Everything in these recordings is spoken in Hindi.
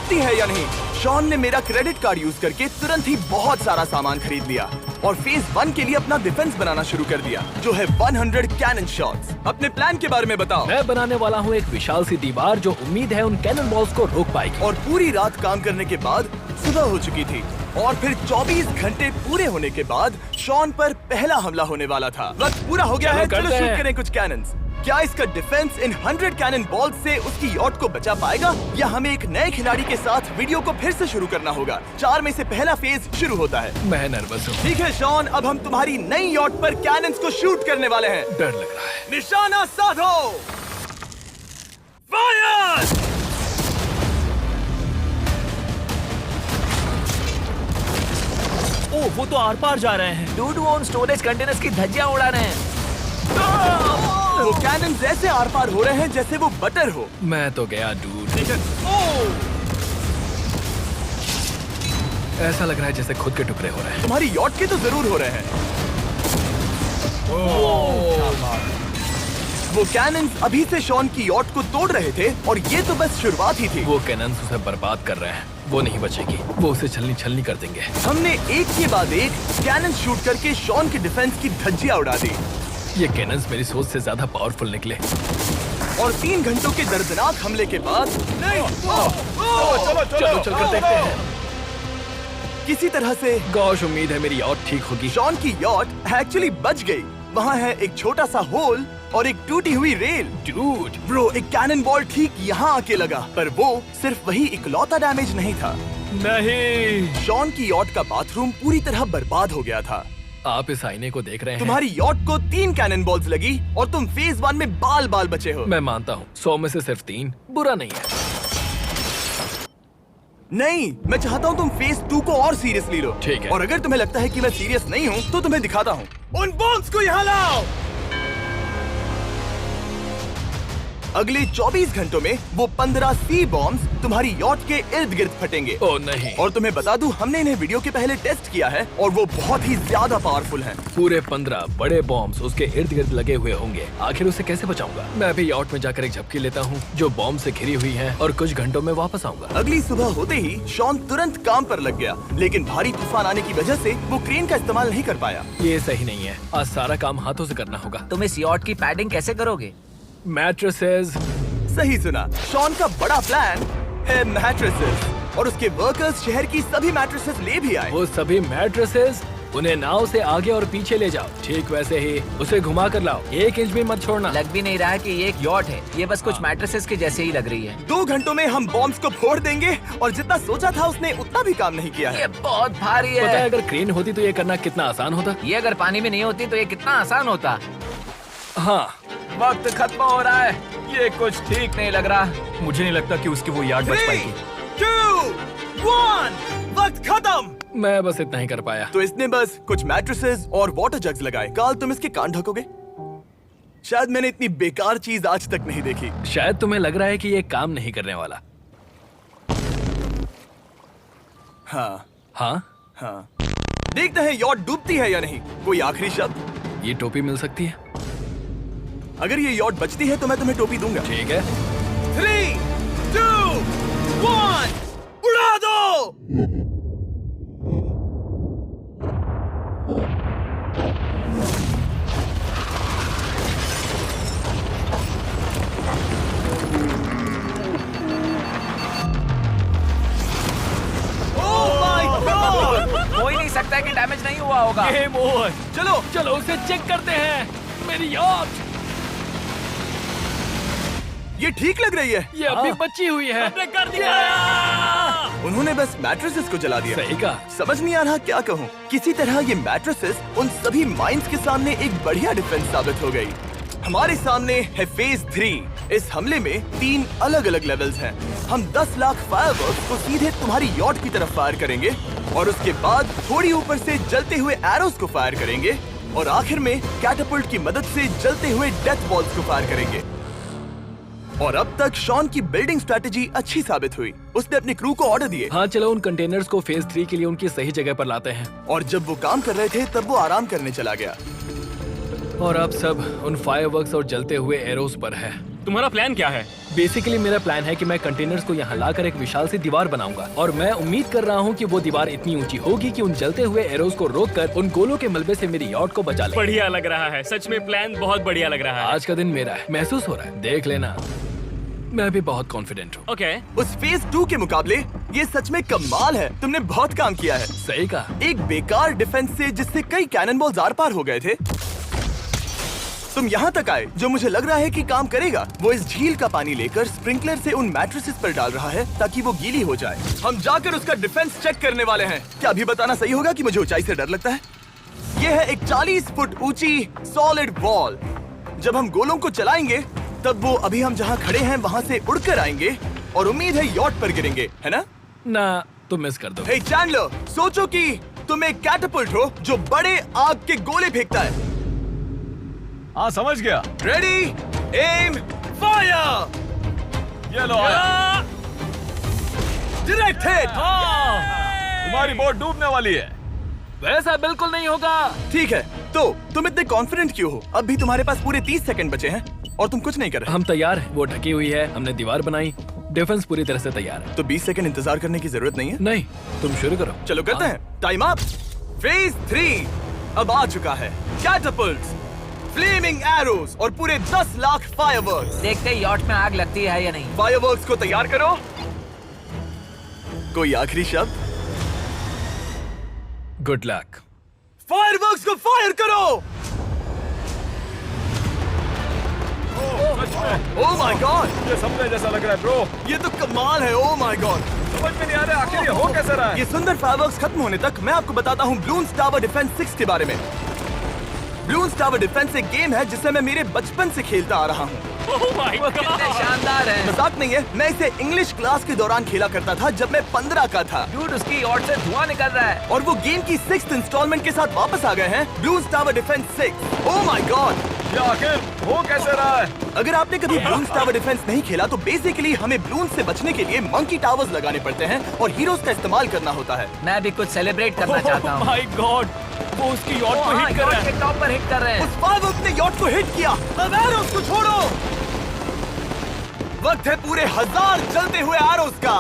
डूबती है या नहीं। शॉन ने मेरा क्रेडिट कार्ड यूज करके तुरंत ही बहुत सारा सामान खरीद लिया और फेज 1 के लिए अपना डिफेंस बनाना शुरू कर दिया, जो है 100 कैनन शॉट्स। अपने प्लान के बारे में बताओ। मैं बनाने वाला हूँ एक विशाल सी दीवार जो उम्मीद है उन कैनन बॉल्स को रोक पाएगी। और पूरी रात काम करने के बाद सुबह हो चुकी थी और फिर 24 घंटे पूरे होने के बाद शॉन पर पहला हमला होने वाला था। वक्त पूरा हो गया है, चलो शूट करें कुछ कैनन्स। क्या इसका डिफेंस इन 100 कैनन बॉल्स से उसकी यॉट को बचा पाएगा या हमें एक नए खिलाड़ी के साथ वीडियो को फिर से शुरू करना होगा। 4 में से पहला फेज शुरू होता है। मैं नर्वस हूँ। ठीक है शॉन, अब हम तुम्हारी नई यॉट पर कैनन्स को शूट करने वाले हैं। डर लग रहा है। निशाना साधो, फायर! ओह, वो तो आर पार जा रहे हैं। डूड, वो उन स्टोरेज कंटेनर्स की धज्जियां उड़ा रहे हैं। वो कैनन ऐसे आर पार हो रहे हैं जैसे वो बटर हो। मैं तो गया डूड। ठीक है। ओह! ऐसा लग रहा है जैसे खुद के टुकड़े हो रहे हैं। तुम्हारी यॉट के तो जरूर हो रहे हैं। वो कैनन अभी से शॉन की यॉट को तोड़ रहे थे और ये तो बस शुरुआत ही थी। वो कैनन्स उसे बर्बाद कर रहे हैं। वो नहीं बचेगी। वो उसे छलनी छलनी कर देंगे। हमने एक के बाद एक कैनन शूट करके शॉन के डिफेंस की धज्जियां उड़ा दी। ये कैनन्स मेरी सोच से ज्यादा पावरफुल निकले। और 3 घंटों के दर्दनाक हमले के बाद नहीं, चलो चलकर देखते हैं। किसी तरह से गॉश, उम्मीद है मेरी यॉट ठीक होगी। शॉन की यॉट एक्चुअली बच गई। वहाँ है एक छोटा सा होल और एक टूटी हुई रेल। डूड, ब्रो, एक कैनन बॉल ठीक यहाँ आके लगा, पर वो सिर्फ वही इकलौता डैमेज नहीं था। नहीं। शॉन की यॉट का बाथरूम पूरी तरह बर्बाद हो गया था। आप इस आईने को देख रहे हैं। तुम्हारी यॉट को 3 कैनन बॉल्स लगी और तुम फेज 1 में बाल बाल बचे हो। मैं मानता हूँ 100 में से सिर्फ 3 बुरा नहीं है। नहीं, मैं चाहता हूँ तुम फेज 2 को और सीरियसली लो। ठीक है। और अगर तुम्हें लगता है कि मैं सीरियस नहीं हूँ तो तुम्हें दिखाता हूँ। उन बॉम्ब्स को यहाँ लाओ। अगले 24 घंटों में वो 15 सी बॉम्ब्स तुम्हारी यॉट के इर्द गिर्द फटेंगे। ओह नहीं। और तुम्हें बता दूं, हमने इन्हें वीडियो के पहले टेस्ट किया है और वो बहुत ही ज्यादा पावरफुल हैं। पूरे 15 बड़े बॉम्ब्स उसके इर्द गिर्द लगे हुए होंगे। आखिर उसे कैसे बचाऊंगा? मैं भी यॉट में जाकर एक झपकी लेता हूँ जो बॉम्ब से घिरी हुई है और कुछ घंटों में वापस आऊंगा। अगली सुबह होते ही शॉन तुरंत काम पर लग गया, लेकिन भारी तूफान आने की वजह से वो क्रेन का इस्तेमाल नहीं कर पाया। ये सही नहीं है। आज सारा काम हाथों से करना होगा। तुम इस यॉट की पैडिंग कैसे करोगे? मैट्रेसेस। सही सुना, शॉन का बड़ा प्लान है मैट्रेसेस और उसके वर्कर्स शहर की सभी मैट्रेसेस ले भी आए। वो सभी मैट्रेसेस उन्हें नाव से आगे और पीछे ले जाओ। ठीक वैसे ही उसे घुमा कर लाओ। 1 इंच भी मत छोड़ना। लग भी नहीं रहा है कि ये एक यॉट है। ये बस कुछ मैट्रेसेस के जैसे ही लग रही है। 2 घंटों में हम बॉम्ब्स को फोड़ देंगे और जितना सोचा था उसने उतना भी काम नहीं किया है। ये बहुत भारी पता है है। अगर क्रेन होती तो ये करना कितना आसान होता। ये अगर पानी में नहीं होती तो ये कितना आसान होता। हाँ, वक्त खत्म हो रहा है। ये कुछ ठीक नहीं लग रहा। मुझे नहीं लगता कि उसकी वो याद बच 3, पाएगी। 2, 1, वक्त खत्म। मैं बस इतना ही कर पाया। तो इसने बस कुछ मैट्रेसेस और वाटर जग्स लगाए। काल, तुम इसके कान ढकोगे? शायद मैंने इतनी बेकार चीज आज तक नहीं देखी। शायद तुम्हें लग रहा है कि ये काम नहीं करने वाला। हाँ हाँ, हाँ, देखते हैं यॉट डूबती है या नहीं। कोई आखिरी शब्द? ये टोपी मिल सकती है। अगर ये यॉट बचती है तो मैं तुम्हें टोपी दूंगा। ठीक है। 3, 2, 1, उड़ा दो। हो ही नहीं सकता है कि डैमेज नहीं हुआ होगा। Game over. चलो चलो उसे चेक करते हैं। मेरी यॉट ये ठीक लग रही है। ये अभी बची हुई है। हमने कर दिया। उन्होंने बस मैट्रेसेस को जला दिया। सही कहा। समझ नहीं आ रहा क्या कहूँ। किसी तरह ये मैट्रेसेस उन सभी माइंस के सामने एक बढ़िया डिफेंस साबित हो गई। हमारे सामने है फेज 3। इस हमले में 3 अलग अलग लेवल्स हैं। हम 10 लाख फायरवर्क्स को सीधे तुम्हारी यॉट की तरफ फायर करेंगे और उसके बाद थोड़ी ऊपर से जलते हुए एरोस को फायर करेंगे और आखिर में कैटापल्ट की मदद से जलते हुए डेथ बॉल्स को फायर करेंगे। और अब तक शॉन की बिल्डिंग स्ट्रेटेजी अच्छी साबित हुई। उसने अपने क्रू को ऑर्डर दिए। हाँ, चलो उन कंटेनर्स को फेज 3 के लिए उनकी सही जगह पर लाते हैं। और जब वो काम कर रहे थे तब वो आराम करने चला गया। और अब सब उन फायरवर्क्स और जलते हुए एरोस पर है। तुम्हारा प्लान क्या है? बेसिकली मेरा प्लान है कि मैं कंटेनर्स को यहाँ लाकर एक विशाल सी दीवार बनाऊंगा और मैं उम्मीद कर रहा हूँ कि वो दीवार इतनी ऊंची होगी कि उन जलते हुए एरोज को रोककर उन गोलों के मलबे से मेरी यॉट को बचा ले। बढ़िया लग रहा है, सच में प्लान बहुत बढ़िया लग रहा है। आज का दिन मेरा है, महसूस हो रहा है, देख लेना। मैं भी बहुत कॉन्फिडेंट हूँ। ओके उस फेज 2 के मुकाबले ये सच में कमाल है। तुमने बहुत काम किया है। सही कहा। एक बेकार डिफेंस से जिससे कई कैनन बॉल्स आर पार हो गए थे, तुम यहाँ तक आए। जो मुझे लग रहा है कि काम करेगा, वो इस झील का पानी लेकर स्प्रिंकलर से उन मैट्रेसेस पर डाल रहा है ताकि वो गीली हो जाए। हम जाकर उसका डिफेंस चेक करने वाले हैं। क्या अभी बताना सही होगा कि मुझे ऊंचाई से डर लगता है? ये है एक 40 फुट ऊंची सॉलिड वॉल। जब हम गोलों को चलाएंगे तब वो अभी हम जहाँ खड़े हैं वहाँ से उड़कर आएंगे और उम्मीद है यॉट पर गिरेंगे, है ना? ना, तुम मिस कर दो। हे चैंडलर, सोचो कि तुम एक कैटapult हो जो बड़े आग के गोले फेंकता है। हाँ समझ गया। Ready, aim, fire! ये लो आया। Direct hit! तुम्हारी बोट डूबने वाली है। वैसा बिल्कुल नहीं होगा। ठीक है, तो तुम इतने कॉन्फिडेंट क्यों हो? अब भी तुम्हारे पास पूरे 30 सेकंड बचे हैं और तुम कुछ नहीं कर रहे। हम तैयार हैं, वो ढकी हुई है, हमने दीवार बनाई, डिफेंस पूरी तरह से तैयार है। तो 20 सेकंड इंतजार करने की जरूरत नहीं है। नहीं, तुम शुरू करो। चलो करते हैं। Time up. फेज 3 अब आ चुका है। कैटapults, फ्लेमिंग एरोज और पूरे 10 लाख फायरवर्क्स। देखते ही यॉट में आग लगती है या नहीं। फायरवर्क्स को तैयार करो। कोई आखिरी शब्द? Good luck. फायरवर्क्स को फायर करो। ओह माय गॉड, ये सपने जैसा लग रहा है ब्रो। ये तो कमाल है। ओह माय गॉड, समझ में नहीं आ रहा आखिर ये हो कैसे रहा है। ये सुंदर फायरवर्क्स खत्म होने तक मैं आपको बताता हूँ ब्लून्स टावर डिफेंस 6 के बारे में। ब्लून्स टावर डिफेंस एक गेम है जिसे मैं मेरे बचपन से खेलता आ रहा हूँ। ओह माय कितने शानदार है। मजाक नहीं है, मैं इसे इंग्लिश क्लास के दौरान खेला करता था जब मैं 15 का था। डूड, उसकी यॉट से धुआं निकल रहा है। और वो गेम की 6th इंस्टॉलमेंट के साथ वापस आ गए हैं, balloons tower defence 6। Oh my God, ये आखिर हो कैसे रहा है। अगर आपने कभी ब्लून्स टावर डिफेंस नहीं खेला तो बेसिकली हमें ब्लून्स से बचने के लिए मंकी टावर्स लगाने पड़ते हैं और हीरोज का इस्तेमाल करना होता है। मैं भी कुछ सेलिब्रेट करना चाहता हूँ। माय गॉड, वो उसकी यॉट को हिट कर रहा है। के टॉप पर हिट कर रहे हैं। उस फायरवर्क ने यॉट को हिट किया। अब एरोस को छोड़ो। वक्त है पूरे 1000 जलते हुए एरोस का।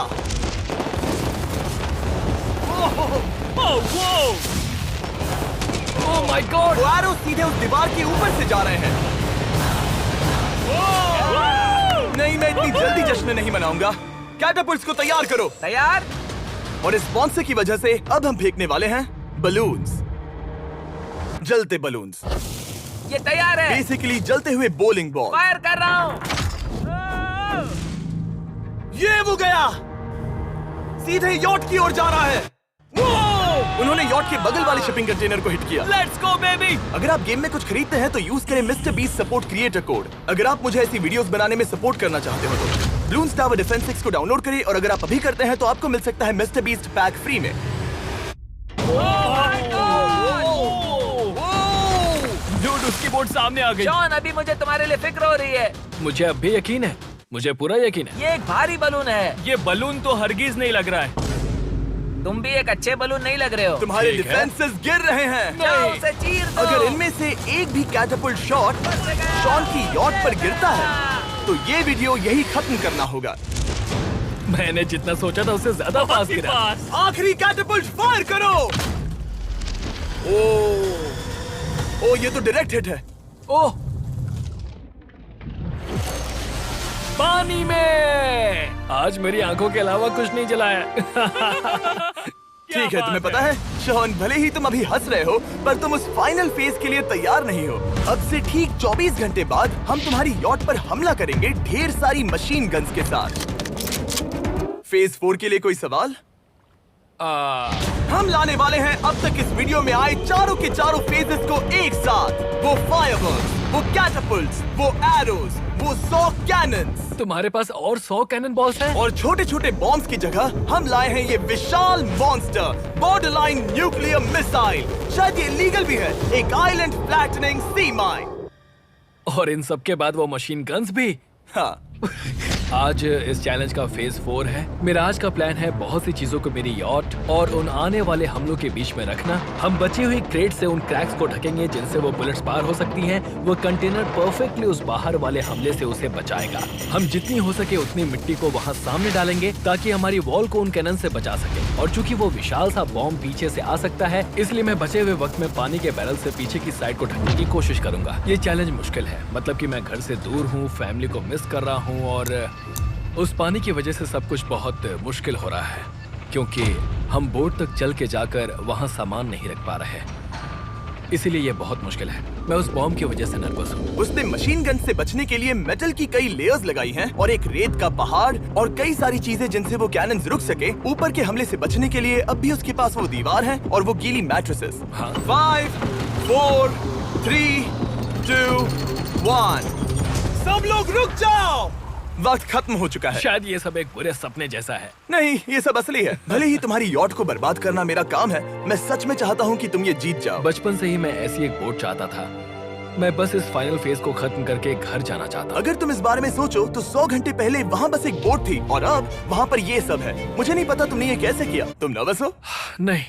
ओह माय गॉड, वो एरोस सीधे उस दीवार के ऊपर से जा रहे हैं। नहीं, मैं इतनी जल्दी जश्न नहीं मनाऊंगा। कैटapults को तैयार करो। तैयार? और इस स्पॉन्सर की वजह से अब हम फेंकने वाले हैं बलून्स, जलते बलून्स। ये तैयार है। बेसिकली जलते हुए बोलिंग बॉल। फायर कर रहा हूँ। ये वो गया, सीधे यॉट की ओर जा रहा है। उन्होंने यॉट के बगल वाले शिपिंग कंटेनर को हिट किया। Let's go baby. अगर आप गेम में कुछ खरीदते हैं तो यूज करें mister beast support creator code. अगर आप मुझे ऐसी वीडियोस बनाने में सपोर्ट करना चाहते हो तो ब्लून्स टावर डिफेंस 6 को डाउनलोड करें और अगर आप अभी करते हैं तो आपको मिल सकता है मिस्टर बीस्ट पैक फ्री में। डूड, उसकी बोट सामने आ गई। जॉन, अभी मुझे तुम्हारे लिए फिक्र हो रही है। मुझे अब भी यकीन है, मुझे पूरा यकीन है। ये एक भारी बलून है। ये बलून तो हरगिज नहीं लग रहा है। तुम भी एक अच्छे बलून नहीं लग रहे हो। तुम्हारे ठीक है। डिफेंसेस गिर रहे हैं। जाओ, उसे चीर दो। अगर इनमें से एक भी कैटapult शॉट शॉन की यॉट पर गिरता है तो ये वीडियो यही खत्म करना होगा। मैंने जितना सोचा था उससे ज्यादा पास गिरा। पास। आखिरी कैटapult फायर करो। ओ ये तो डायरेक्ट हिट है। ओह, पानी में। आज मेरी आंखों के अलावा कुछ नहीं जलाया। ठीक है, तुम्हें पता है शॉन, भले ही तुम अभी हंस रहे हो पर तुम उस फाइनल फेज के लिए तैयार नहीं हो। अब से ठीक 24 घंटे बाद हम तुम्हारी यॉट पर हमला करेंगे ढेर सारी मशीन गन्स के साथ। फेज 4 के लिए कोई सवाल? हम लाने वाले हैं अब तक इस वीडियो में आए चारों के चारों फेजेस को एक साथ। वो फायरवर्क्स, वो कैटapults, वो एरोज, वो 100 कैनन्स। तुम्हारे पास और 100 कैनन बॉल्स हैं? और छोटे छोटे बॉम्ब्स की जगह हम लाए हैं ये विशाल मॉन्स्टर बॉर्डरलाइन न्यूक्लियर मिसाइल। शायद ये लीगल भी है, एक आइलैंड फ्लैटनिंग सी माइन। और इन सब के बाद वो मशीन गन्स भी। हाँ आज इस चैलेंज का फेज 4 है। मेरा आज का प्लान है बहुत सी चीजों को मेरी यॉट और उन आने वाले हमलों के बीच में रखना। हम बची हुई क्रेट से उन क्रैक्स को ढकेंगे जिनसे वो बुलेट्स पार हो सकती हैं। वो कंटेनर परफेक्टली उस बाहर वाले हमले से उसे बचाएगा। हम जितनी हो सके उतनी मिट्टी को वहाँ सामने डालेंगे ताकि हमारी वॉल को उन कैनन से बचा सके। और चूंकि वो विशाल सा बॉम्ब पीछे से आ सकता है, इसलिए मैं बचे हुए वक्त में पानी के बैरल से पीछे की साइड को ढकने की कोशिश करूंगा। ये चैलेंज मुश्किल है, मतलब कि मैं घर से दूर हूँ, फैमिली को मिस कर रहा हूँ और उस पानी की वजह से सब कुछ बहुत मुश्किल हो रहा है क्योंकि हम बोट तक चल के जाकर वहाँ सामान नहीं रख पा रहे। इसीलिए ये बहुत मुश्किल है। मैं उस बॉम्ब की वजह से नर्वस हूँ। उसने मशीन गन से बचने के लिए मेटल की कई लेयर्स लगाई हैं और एक रेत का पहाड़ और कई सारी चीजें जिनसे वो कैनन्स रुक सके। ऊपर के हमले से बचने के लिए अब भी उसके पास वो दीवार है और वो गीली मैट्रेसेस। हाँ। 5, 4, 3, 2, 1। सब लोग रुक जाओ, वक्त खत्म हो चुका है। शायद ये सब एक बुरे सपने जैसा है। नहीं, ये सब असली है। भले ही तुम्हारी यॉट को बर्बाद करना मेरा काम है, मैं सच में चाहता हूँ कि तुम ये जीत जाओ। बचपन से ही मैं ऐसी एक बोट चाहता था। मैं बस इस फाइनल फेज को खत्म करके घर जाना चाहता। अगर तुम इस बारे में सोचो तो 100 घंटे पहले वहाँ बस एक बोट थी और अब वहाँ पर ये सब है। मुझे नहीं पता तुमने ये कैसे किया। तुम नर्वस हो? नहीं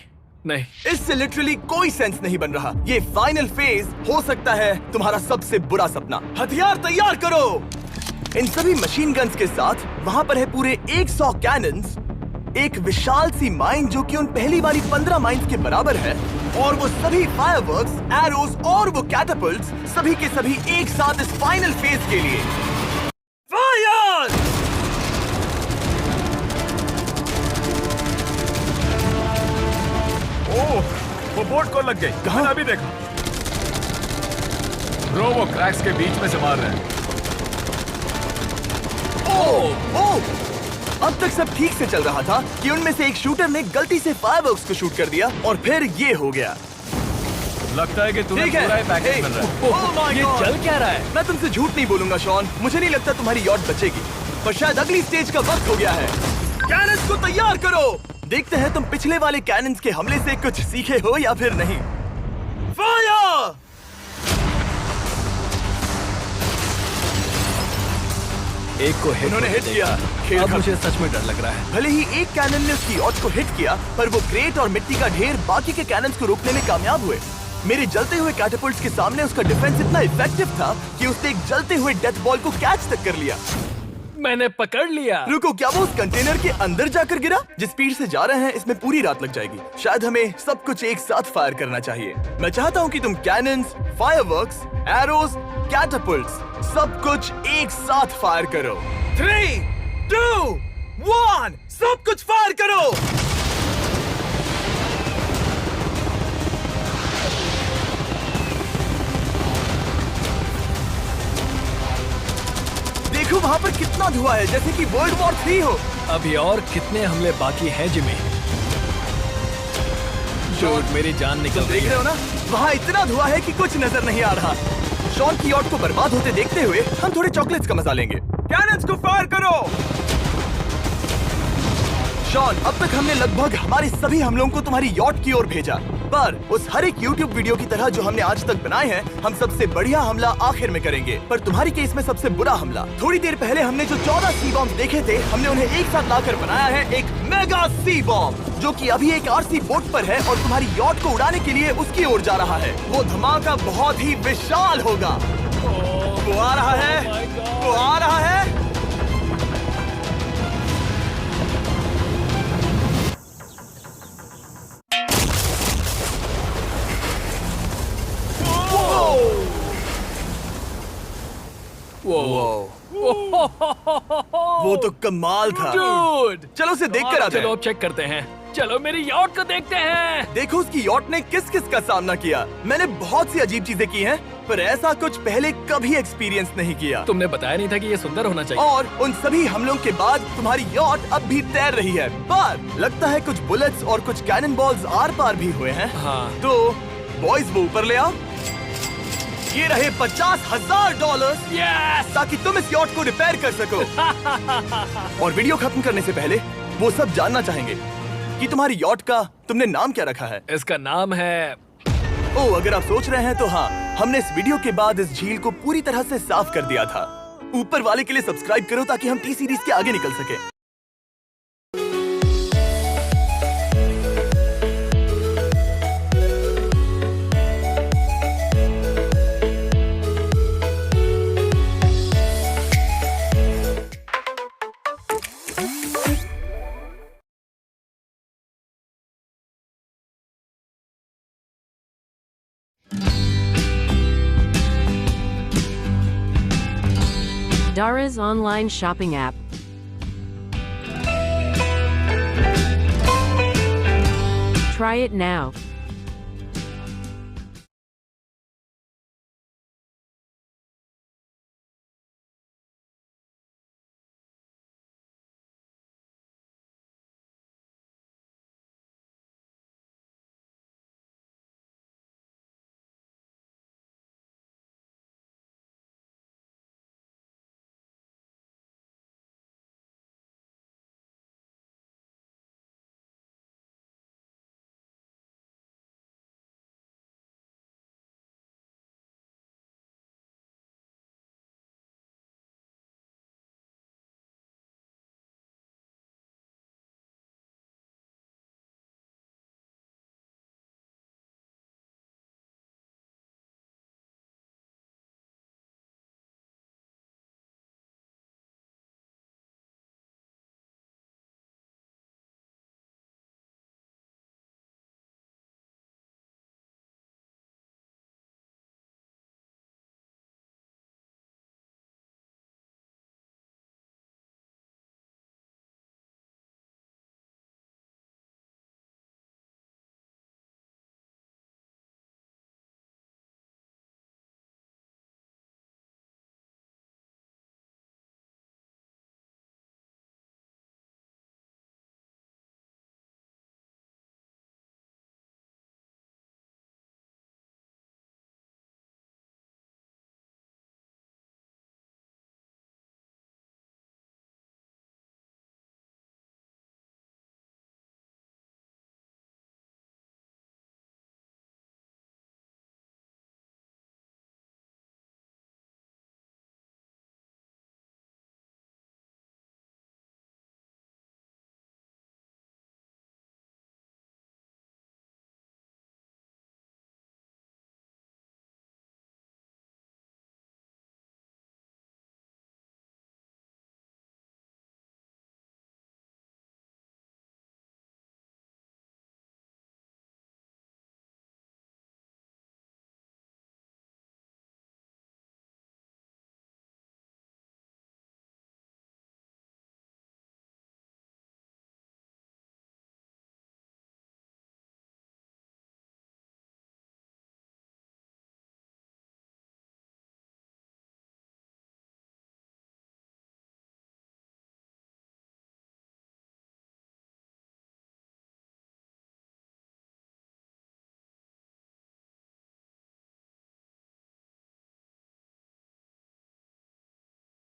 नहीं, इससे लिटरली कोई सेंस नहीं बन रहा। ये फाइनल फेज हो सकता है तुम्हारा सबसे बुरा सपना। हथियार तैयार करो। इन सभी मशीन गन्स के साथ वहाँ पर है पूरे 100 कैनन्स, एक विशाल सी माइन जो कि उन पहली वाली 15 माइंस के बराबर है और वो सभी फायरवर्क्स, एरोज और वो कैटापल्ट्स सभी के सभी एक साथ इस फाइनल फेज के लिए। फायर! ओह, वो बोट को लग गई। कहाँ? मैंने अभी देखा। ब्रो, वो क्रैक्स के बीच में से मार रहे हैं। ओह! अब तक सब ठीक से चल रहा था कि उनमें से एक शूटर ने गलती से फायरवर्क्स को शूट कर दिया और फिर ये हो गया। लगता है कि तुम्हें ठीक है। पूरा ही पैकेज मिल रहा है। Oh my ये God! चल क्या रहा है? मैं तुमसे झूठ नहीं बोलूंगा शॉन, मुझे नहीं लगता तुम्हारी यॉट बचेगी, पर शायद अगली स्टेज का वक्त हो गया है। कैनन्स को तैयार करो। देखते हैं तुम पिछले वाले कैनन्स के हमले से कुछ सीखे हो या फिर नहीं। फायर! एक को हिट उन्होंने हिट किया। खेल अब खत्म। मुझे सच में डर लग रहा है। भले ही एक कैनन ने उसकी यॉट को हिट किया, पर वो क्रेट और मिट्टी का ढेर बाकी के कैनन्स को रोकने में कामयाब हुए। मेरे जलते हुए कैटापल्ट्स के सामने उसका डिफेंस इतना इफेक्टिव था कि उसने एक जलते हुए डेथ बॉल को कैच तक कर लिया। मैंने पकड़ लिया। रुको, क्या वो उस कंटेनर के अंदर जाकर गिरा? जिस स्पीड से जा रहे हैं इसमें पूरी रात लग जाएगी। शायद हमें सब कुछ एक साथ फायर करना चाहिए। मैं चाहता हूँ कि तुम कैनन्स, फायरवर्क्स, एरोज, कैटापल्ट्स सब कुछ एक साथ फायर करो। 3, 2, 1, सब कुछ फायर करो। देखो वहाँ पर कितना धुआं है, जैसे कि वर्ल्ड वॉर 3 हो। अभी और कितने हमले बाकी हैं जिमी? शूट, मेरी जान निकल रही देख रहे है। हो ना, वहाँ इतना धुआं है कि कुछ नजर नहीं आ रहा। शॉन की यॉट को बर्बाद होते देखते हुए हम थोड़े चॉकलेट्स का मजा लेंगे। कैनन्स को फायर करो। शॉन, अब तक हमने लगभग हमारे सभी हमलों को तुम्हारी यॉट की ओर भेजा, पर उस हर एक YouTube वीडियो की तरह जो हमने आज तक बनाए हैं, हम सबसे बढ़िया हमला आखिर में करेंगे। पर तुम्हारी केस में सबसे बुरा हमला। थोड़ी देर पहले हमने जो 14 सी बॉम्ब देखे थे, हमने उन्हें एक साथ लाकर बनाया है एक मेगा सी बॉम्ब, जो कि अभी एक RC बोट पर है और तुम्हारी यॉट को उड़ाने के लिए उसकी ओर जा रहा है। वो धमाका बहुत ही विशाल होगा। वो आ रहा है, वो आ रहा है। वो तो कमाल था। Dude! चलो उसे देख कर आते चलो हैं। अब चेक करते हैं। चलो मेरी यॉट को देखते हैं। देखो उसकी यॉट ने किस किस का सामना किया। मैंने बहुत सी अजीब चीजें की हैं, पर ऐसा कुछ पहले कभी एक्सपीरियंस नहीं किया। तुमने बताया नहीं था कि ये सुंदर होना चाहिए। और उन सभी हमलों के बाद तुम्हारी यॉट अब भी तैर रही है, पर लगता है कुछ बुलेट्स और कुछ कैनन बॉल्स आर पार भी हुए हैं। हाँ। तो बॉयज वो ऊपर ले आओ। ये रहे $50,000 यस! ताकि तुम इस यॉट को रिपेयर कर सको। और वीडियो खत्म करने से पहले वो सब जानना चाहेंगे कि तुम्हारी यॉट का तुमने नाम क्या रखा है। इसका नाम है ओह, अगर आप सोच रहे हैं तो हाँ, हमने इस वीडियो के बाद इस झील को पूरी तरह से साफ कर दिया था। ऊपर वाले के लिए सब्सक्राइब करो ताकि हम टी सीरीज के आगे निकल सके। Dara's online shopping app. Try it now.